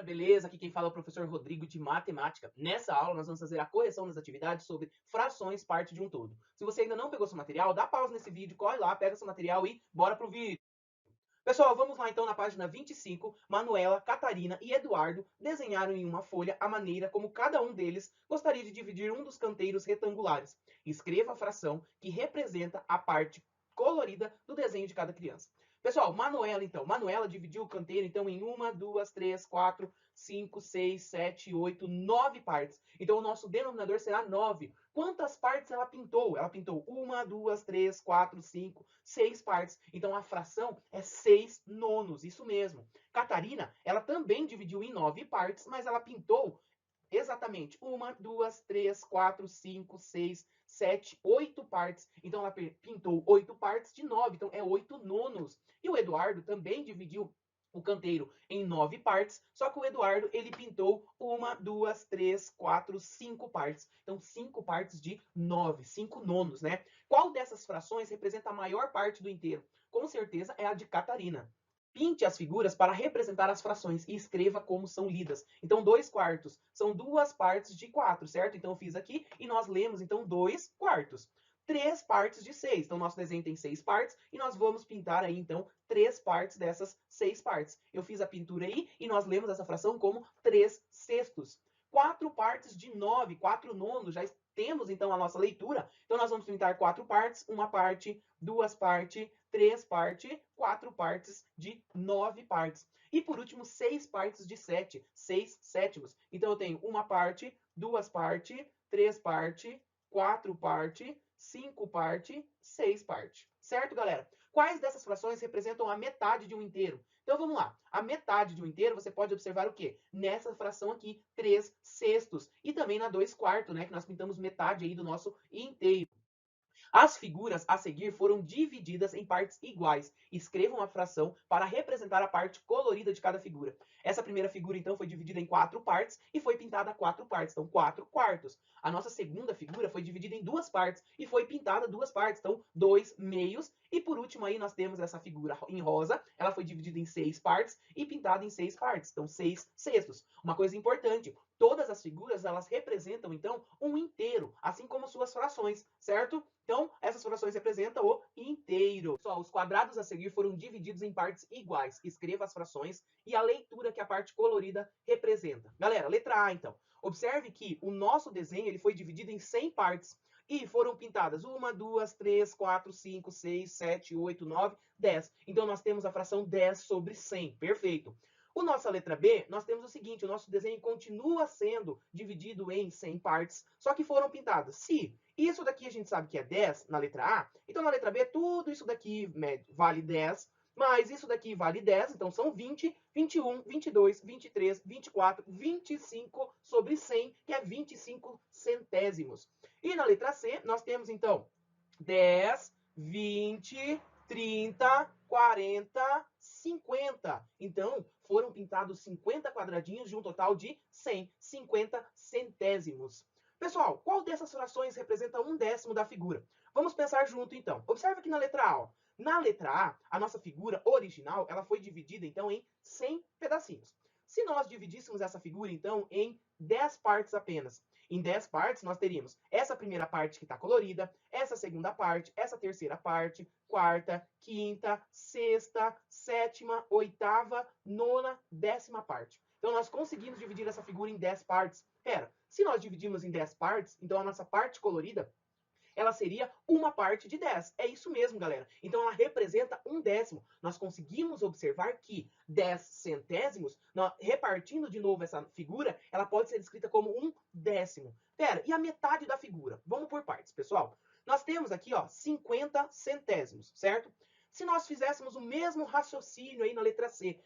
Beleza? Aqui quem fala é o professor Rodrigo de Matemática. Nessa aula nós vamos fazer a correção das atividades sobre frações parte de um todo. Se você ainda não pegou seu material, dá pausa nesse vídeo, corre lá, pega seu material e bora pro vídeo. Pessoal, vamos lá então na página 25. Manuela, Catarina e Eduardo desenharam em uma folha a maneira como cada um deles gostaria de dividir um dos canteiros retangulares. Escreva a fração que representa a parte colorida do desenho de cada criança. Pessoal, Manuela então. Manuela dividiu o canteiro então em 1, 2, 3, 4, 5, 6, 7, 8, 9 partes. Então o nosso denominador será 9. Quantas partes ela pintou? Ela pintou 1, 2, 3, 4, 5, 6 partes. Então a fração é 6 nonos, isso mesmo. Catarina, ela também dividiu em 9 partes, mas ela pintou exatamente 1, 2, 3, 4, 5, 6, 7, 8 partes. Então ela pintou 8 partes de 9, então é 8 nonos. E o Eduardo também dividiu o canteiro em 9 partes, só que o Eduardo ele pintou 1, 2, 3, 4, 5 partes. Então 5 partes de 9, 5 nonos, né? Qual dessas frações representa a maior parte do inteiro? Com certeza é a de Catarina. Pinte as figuras para representar as frações e escreva como são lidas. Então, 2 quartos são 2 partes de 4, certo? Então, eu fiz aqui e nós lemos, então, 2 quartos. 3 partes de 6. Então, nosso desenho tem 6 partes e nós vamos pintar aí, então, 3 partes dessas 6 partes. Eu fiz a pintura aí e nós lemos essa fração como 3 sextos. 4 partes de 9, 4 nonos, já temos, então, a nossa leitura. Então, nós vamos pintar 4 partes, 1 parte, 2 partes, 3 partes, 4 partes de 9 partes. E por último, 6 partes de 7, 6 sétimos. Então eu tenho 1 parte, 2 partes, 3 partes, 4 partes, 5 partes, 6 partes. Certo, galera? Quais dessas frações representam a metade de um inteiro? Então vamos lá. A metade de um inteiro você pode observar o quê? Nessa fração aqui, 3 sextos. E também na 2 quartos, né? Que nós pintamos metade aí do nosso inteiro. As figuras a seguir foram divididas em partes iguais. Escreva uma fração para representar a parte colorida de cada figura. Essa primeira figura, então, foi dividida em 4 partes e foi pintada 4 partes, então 4 quartos. A nossa segunda figura foi dividida em 2 partes e foi pintada 2 partes, então 2 meios. E por último aí nós temos essa figura em rosa, ela foi dividida em 6 partes e pintada em 6 partes, então 6 sextos. Uma coisa importante, todas as figuras elas representam então um inteiro, assim como suas frações, certo? Então, essas frações representam o inteiro. Pessoal, os quadrados a seguir foram divididos em partes iguais. Escreva as frações e a leitura que a parte colorida representa. Galera, letra A, então. Observe que o nosso desenho ele foi dividido em 100 partes. E foram pintadas 1, 2, 3, 4, 5, 6, 7, 8, 9, 10. Então, nós temos a fração 10 sobre 100. Perfeito. O nossa letra B, nós temos o seguinte, o nosso desenho continua sendo dividido em 100 partes, só que foram pintadas. Se isso daqui a gente sabe que é 10 na letra A, então na letra B tudo isso daqui vale 10, mas isso daqui vale 10, então são 20, 21, 22, 23, 24, 25 sobre 100, que é 25 centésimos. E na letra C, nós temos então 10, 20, 30, 40, 50. Então, foram pintados 50 quadradinhos de um total de 150 centésimos. Pessoal, qual dessas frações representa 1/10 da figura? Vamos pensar junto, então. Observe aqui na letra A. Ó. Na letra A, a nossa figura original ela foi dividida, então, em 100 pedacinhos. Se nós dividíssemos essa figura, então, em 10 partes apenas, em 10 partes, nós teríamos essa primeira parte que está colorida, essa segunda parte, essa terceira parte, quarta, quinta, sexta, sétima, oitava, nona, 10ª parte. Então, nós conseguimos dividir essa figura em 10 partes. Pera, se nós dividimos em 10 partes, então a nossa parte colorida ela seria uma parte de 10. É isso mesmo, galera. Então, ela representa 1/10. Nós conseguimos observar que 10 centésimos, repartindo de novo essa figura, ela pode ser escrita como 1/10. Pera, e a metade da figura? Vamos por partes, pessoal. Nós temos aqui, ó, 50 centésimos, certo? Se nós fizéssemos o mesmo raciocínio aí na letra C,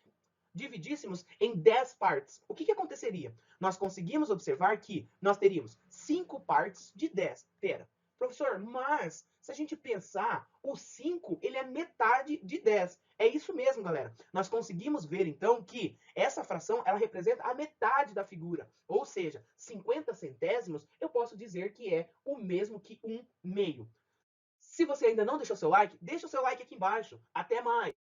dividíssemos em 10 partes, o que aconteceria? Nós conseguimos observar que nós teríamos 5 partes de 10. Pera, professor, mas se a gente pensar, o 5 ele é metade de 10. É isso mesmo, galera. Nós conseguimos ver, então, que essa fração ela representa a metade da figura. Ou seja, 50 centésimos, eu posso dizer que é o mesmo que 1 meio. Se você ainda não deixou seu like, deixa o seu like aqui embaixo. Até mais!